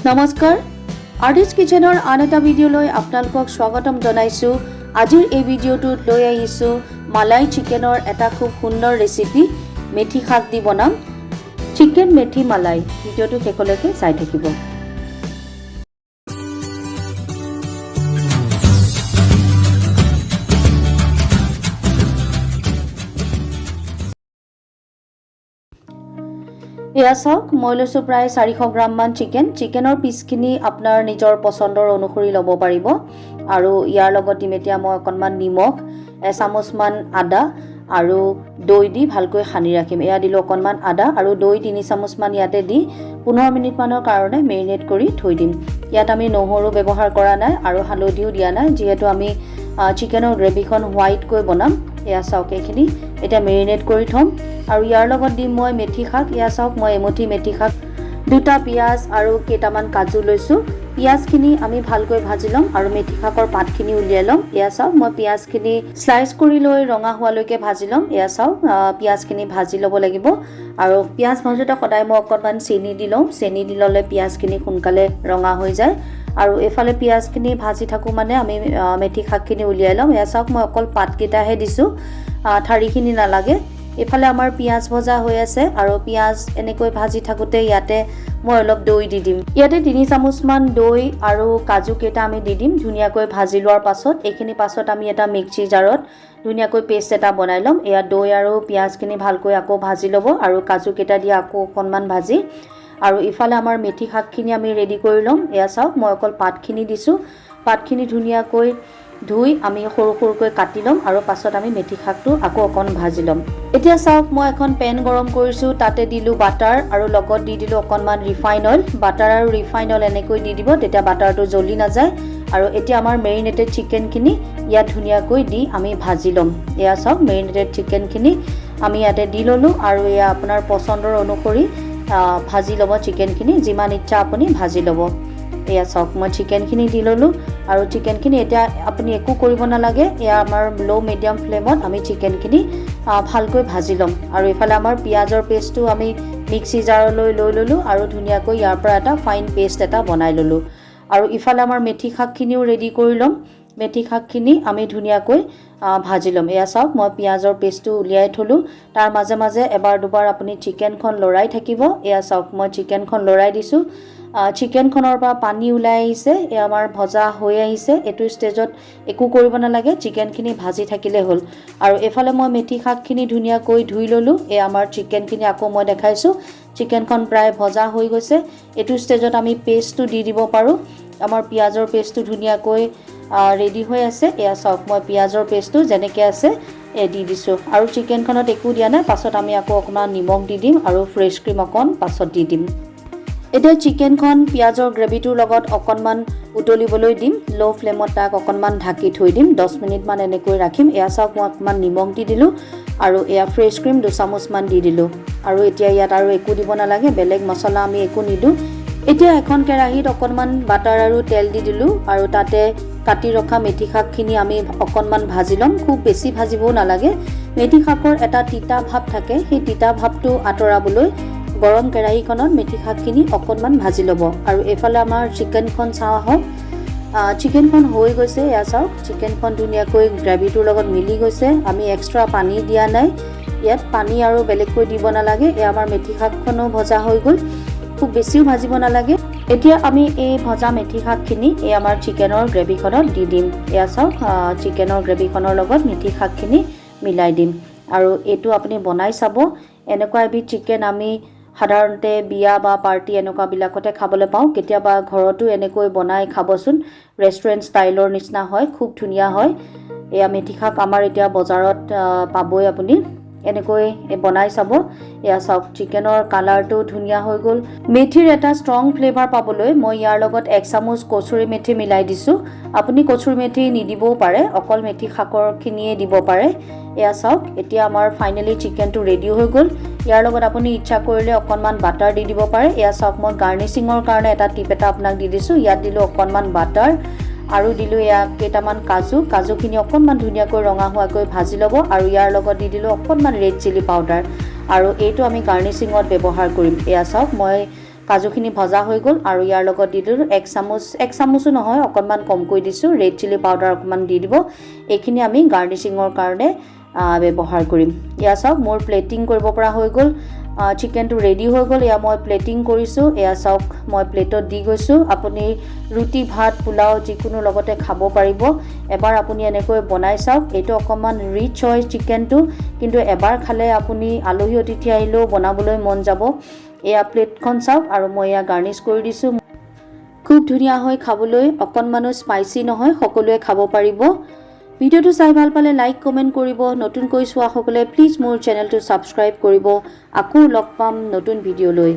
নমস্কাৰ আৰ্টিষ্ট কিচেনৰ আন এটা ভিডিঅ'লৈ আপোনালোকক স্বাগতম জনাইছোঁ। আজিৰ এই ভিডিঅ'টোত লৈ আহিছোঁ মালাই চিকেনৰ এটা খুব সুন্দৰ ৰেচিপি। মেথি শাক দি বনাম চিকেন মেথি মালাই। ভিডিঅ'টো শেষলৈকে চাই থাকিব। এয়া চাওক, মই লৈছোঁ প্ৰায় 400 গ্ৰামমান চিকেনৰ পিচখিনি আপোনাৰ নিজৰ পচন্দৰ অনুসৰি ল'ব পাৰিব। আৰু ইয়াৰ লগত দিম এতিয়া মই অকণমান নিমখ, এচামুচমান আদা আৰু দৈ দি ভালকৈ সানি ৰাখিম। এয়া দিলোঁ অকণমান আদা আৰু দৈ 3 চামুচমান ইয়াতে দি 15 মিনিটমানৰ কাৰণে মেৰিনেট কৰি থৈ দিম। ইয়াত আমি নহৰু ব্যৱহাৰ কৰা নাই আৰু হালধিও দিয়া নাই, যিহেতু আমি চিকেনৰ গ্ৰেভিখন হোৱাইটকৈ বনাম। এয়া চাওক, এইখিনি এতিয়া মেৰিনেট কৰি থ'ম। আৰু ইয়াৰ লগত দিম মই মেথি শাক। এয়া চাওক, মই এমুঠি মেথি শাক, 2টা পিঁয়াজ আৰু কেইটামান কাজু লৈছোঁ। পিঁয়াজখিনি আমি ভালকৈ ভাজি ল'ম আৰু মেথি শাকৰ পাতখিনি উলিয়াই ল'ম। এয়া চাওক, মই পিঁয়াজখিনি স্লাইচ কৰি লৈ ৰঙা হোৱালৈকে ভাজি ল'ম। এয়া চাওক, পিঁয়াজখিনি ভাজি ল'ব লাগিব। আৰু পিঁয়াজ ভাজোঁতে সদায় মই অকণমান চেনি দি লওঁ। চেনি দি ল'লে পিঁয়াজখিনি সোনকালে ৰঙা হৈ যায়। আৰু এইফালে পিঁয়াজখিনি ভাজি থাকোঁ মানে আমি মেথি শাকখিনি উলিয়াই ল'ম। এয়া চাওক, মই অকল পাতকেইটাহে দিছোঁ, ঠাৰিখিনি নালাগে। এইফালে আমাৰ পিঁয়াজ ভজা হৈ আছে আৰু পিঁয়াজ এনেকৈ ভাজি থাকোঁতে ইয়াতে মই অলপ দৈ দি দিম। ইয়াতে 3 চামুচমান দৈ আৰু কাজু কেইটা আমি দি দিম ধুনীয়াকৈ ভাজি লোৱাৰ পাছত। এইখিনি পাছত আমি এটা মিক্সি জাৰত ধুনীয়াকৈ পেষ্ট এটা বনাই ল'ম। এয়া দৈ আৰু পিঁয়াজখিনি ভালকৈ আকৌ ভাজি ল'ব আৰু কাজু কেইটা দি আকৌ অকণমান ভাজি। আৰু ইফালে আমাৰ মেথি শাকখিনি আমি ৰেডি কৰি ল'ম। এয়া চাওক, মই অকল পাতখিনি দিছোঁ। পাতখিনি ধুনীয়াকৈ ধুই আমি সৰু সৰুকৈ কাটি ল'ম আৰু পাছত আমি মেথি শাকটো আকৌ অকণ ভাজি ল'ম। এতিয়া চাওক, মই এখন পেন গৰম কৰিছোঁ, তাতে দিলোঁ বাটাৰ আৰু লগত দি দিলোঁ অকণমান ৰিফাইন অইল। বাটাৰ আৰু ৰিফাইন অইল এনেকৈ দি দিব, তেতিয়া বাটাৰটো জ্বলি নাযায়। আৰু এতিয়া আমাৰ মেৰিনেটেড চিকেনখিনি ইয়াত ধুনীয়াকৈ দি আমি ভাজি ল'ম। এয়া চাওক, মেৰিনেটেড চিকেনখিনি আমি ইয়াতে দি ল'লোঁ আৰু এয়া আপোনাৰ পচন্দৰ অনুসৰি ভাজি ল'ব চিকেনখিনি, যিমান ইচ্ছা আপুনি ভাজি ল'ব। এয়া চাওক, মই চিকেনখিনি দি ল'লোঁ আৰু চিকেনখিনি এতিয়া আপুনি একো কৰিব নালাগে। এয়া আমাৰ ল' মিডিয়াম ফ্লেমত আমি চিকেনখিনি ভালকৈ ভাজি ল'ম। আৰু ইফালে আমাৰ পিঁয়াজৰ পেষ্টটো আমি মিক্সি জাৰলৈ লৈ ল'লোঁ আৰু ধুনীয়াকৈ ইয়াৰ পৰা এটা ফাইন পেষ্ট এটা বনাই ল'লোঁ। আৰু ইফালে আমাৰ মেথি শাকখিনিও ৰেডি কৰি ল'ম। মেথি শাকখিনি আমি ধুনীয়াকৈ ভাজি ল'ম। এয়া চাওক, মই পিঁয়াজৰ পেষ্টটো উলিয়াই থ'লোঁ। তাৰ মাজে মাজে এবাৰ দুবাৰ আপুনি চিকেনখন লৰাই থাকিব। এয়া চাওক, মই চিকেনখন লৰাই দিছোঁ। চিকেনখনৰ পৰা পানী ওলাই আহিছে, এয়া আমাৰ ভজা হৈ আহিছে। এইটো ষ্টেজত একো কৰিব নালাগে, চিকেনখিনি ভাজি থাকিলে হ'ল। আৰু এইফালে মই মেথি শাকখিনি ধুনীয়াকৈ ধুই ল'লোঁ। এয়া আমাৰ চিকেনখিনি আকৌ মই দেখাইছোঁ, চিকেনখন প্ৰায় ভজা হৈ গৈছে। এইটো ষ্টেজত আমি পেষ্টটো দি দিব পাৰোঁ। আমাৰ পিঁয়াজৰ পেষ্টটো ধুনীয়াকৈ ৰেডি হৈ আছে। এয়া চাওক, মই পিঁয়াজৰ পেষ্টটো যেনেকৈ আছে দি দিছোঁ আৰু চিকেনখনত একো দিয়া নাই। পাছত আমি আকৌ অকণমান নিমখ দি দিম আৰু ফ্ৰেছ ক্ৰীম অকণ পাছত দি দিম। এতিয়া চিকেনখন পিঁয়াজৰ গ্ৰেভিটোৰ লগত অকণমান উতলিবলৈ দিম। ল' ফ্লেমত তাক অকণমান ঢাকি থৈ দিম, 10 মিনিটমান এনেকৈ ৰাখিম। এয়া চাওক, মই অকণমান নিমখ দি দিলোঁ আৰু এয়া ফ্ৰেছ ক্ৰীম 2 চামুচমান দি দিলোঁ। আৰু এতিয়া ইয়াত আৰু একো দিব নালাগে, বেলেগ মছলা আমি একো নিদিওঁ। এতিয়া এখন কেৰাহীত অকণমান বাটাৰ আৰু তেল দি দিলোঁ আৰু তাতে কাটি ৰখা মেথি শাকখিনি আমি অকণমান ভাজি ল'ম। খুব বেছি ভাজিবও নালাগে। মেথি শাকৰ এটা তিতা ভাৱ থাকে, সেই তিতা ভাৱটো আঁতৰাবলৈ গৰম কেৰাহীখনত মেথি শাকখিনি অকণমান ভাজি ল'ব। আৰু এইফালে আমাৰ চিকেনখন চাওঁ আহক, চিকেনখন হৈ গৈছে। এয়া চাওক, চিকেনখন ধুনীয়াকৈ গ্ৰেভিটোৰ লগত মিলি গৈছে। আমি এক্সট্ৰা পানী দিয়া নাই, ইয়াত পানী আৰু বেলেগকৈ দিব নালাগে। এয়া আমাৰ মেথি শাকখনো ভজা হৈ গ'ল, খুব বেছিও ভাজিব নালাগে। এতিয়া আমি এই ভজা মেথি শাকখিনি এই আমাৰ চিকেনৰ গ্ৰেভিখনত দি দিম। এয়া চাওক, চিকেনৰ গ্ৰেভিখনৰ লগত মেথি শাকখিনি মিলাই দিম। আৰু এইটো আপুনি বনাই চাব। এনেকুৱা এবিধ চিকেন আমি সাধাৰণতে বিয়া বা পাৰ্টি এনেকুৱাবিলাকতে খাবলৈ পাওঁ। কেতিয়াবা ঘৰতো এনেকৈ বনাই খাবচোন, ৰেষ্টুৰেণ্ট ষ্টাইলৰ নিচিনা হয়, খুব ধুনীয়া হয়। এয়া মেথি শাক আমাৰ এতিয়া বজাৰত পাবই, আপুনি এনেকৈ বনাই চাব। এয়া চাওক, চিকেনৰ কালাৰটো ধুনীয়া হৈ গ'ল। মেথিৰ এটা ষ্ট্ৰং ফ্লেভাৰ পাবলৈ মই ইয়াৰ লগত 1 চামুচ কচুৰি মেথি মিলাই দিছোঁ। আপুনি কচুৰি মেথি নিদিবও পাৰে, অকল মেথি শাকৰখিনিয়ে দিব পাৰে। এয়া চাওক, এতিয়া আমাৰ ফাইনেলি চিকেনটো ৰেডি হৈ গ'ল। ইয়াৰ লগত আপুনি ইচ্ছা কৰিলে অকণমান বাটাৰ দি দিব পাৰে। এয়া চাওক, মই গাৰ্নিচিঙৰ কাৰণে এটা টিপ এটা আপোনাক দি দিছোঁ। ইয়াত দিলোঁ অকণমান বাটাৰ আৰু দিলোঁ এয়া কেইটামান কাজুখিনি অকণমান ধুনীয়াকৈ ৰঙা হোৱাকৈ ভাজি ল'ব। আৰু ইয়াৰ লগত দি দিলোঁ অকণমান ৰেড চিলি পাউডাৰ। আৰু এইটো আমি গাৰ্নিচিঙত ব্যৱহাৰ কৰিম। এয়া চাওক, মই কাজুখিনি ভজা হৈ গ'ল আৰু ইয়াৰ লগত দি দিলোঁ এক চামুচো নহয় অকণমান কমকৈ দিছোঁ ৰেড চিলি পাউডাৰ অকণমান দি দিব এইখিনি আমি গাৰ্নিচিঙৰ কাৰণে ব্যৱহাৰ কৰিম এয়া চাওক মোৰ প্লেটিং কৰিব পৰা হৈ গ'ল চিকেনটো ৰেডি হৈ গ'ল এয়া মই প্লেটিং কৰিছোঁ এয়া চাওক মই প্লেটত দি গৈছোঁ আপুনি ৰুটি ভাত পোলাও যিকোনো লগতে খাব পাৰিব এবাৰ আপুনি এনেকৈ বনাই চাওক এইটো অকণমান ৰিচ হয় চিকেনটো কিন্তু এবাৰ খালে আপুনি আলহী অতিথি আহিলেও বনাবলৈ মন যাব এয়া প্লেটখন চাওক আৰু মই এয়া গাৰ্নিছ কৰি দিছোঁ খুব ধুনীয়া হয় খাবলৈ অকণমানো স্পাইচি নহয় সকলোৱে খাব পাৰিব ভিডিঅ'টো চাই ভাল পালে লাইক কমেণ্ট কৰিব নতুনকৈ চোৱাসকলে প্লিজ মোৰ চেনেলটো ছাবস্ক্ৰাইব কৰিব আকৌ লগ পাম নতুন ভিডিঅ'লৈ